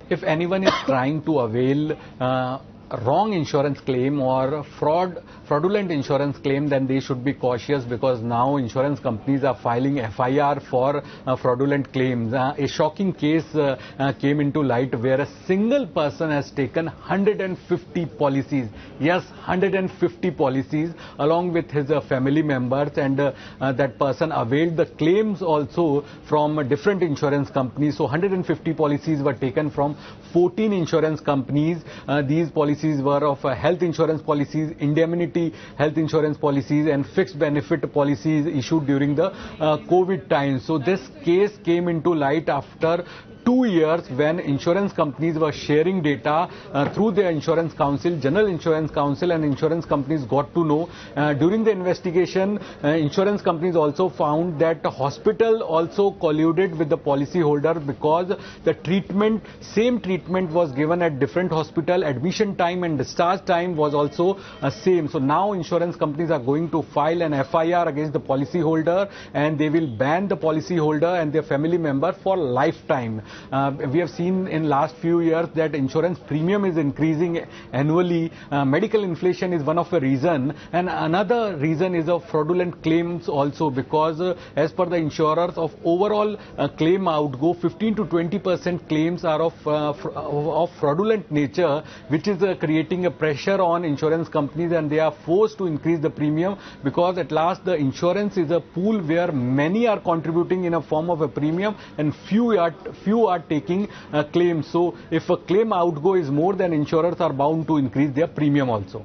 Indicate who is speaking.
Speaker 1: if anyone is trying to avail wrong insurance claim or fraudulent insurance claim, then they should be cautious, because now insurance companies are filing FIR for fraudulent claims. A shocking case came into light where a single person has taken 150 policies. Yes, 150 policies along with his family members, and that person availed the claims also from different insurance companies. So 150 policies were taken from 14 insurance companies. These policies were of health insurance policies, indemnity health insurance policies, and fixed benefit policies issued during the COVID time. So this case came into light after 2 years, when insurance companies were sharing data through their insurance council, General Insurance Council, and insurance companies got to know. During the investigation, insurance companies also found that the hospital also colluded with the policyholder, because the same treatment was given at different hospital. Admission time and discharge time was also same. So now insurance companies are going to file an FIR against the policyholder, and they will ban the policyholder and their family member for lifetime. We have seen in last few years that insurance premium is increasing annually. Medical inflation is one of the reason, and another reason is of fraudulent claims also, because as per the insurers, of overall claim outgo, 15 to 20% claims are of fraudulent nature, which is creating a pressure on insurance companies, and they are forced to increase the premium, because at last the insurance is a pool where many are contributing in a form of a premium and few are taking claims. So if a claim outgo is more, then insurers are bound to increase their premium also.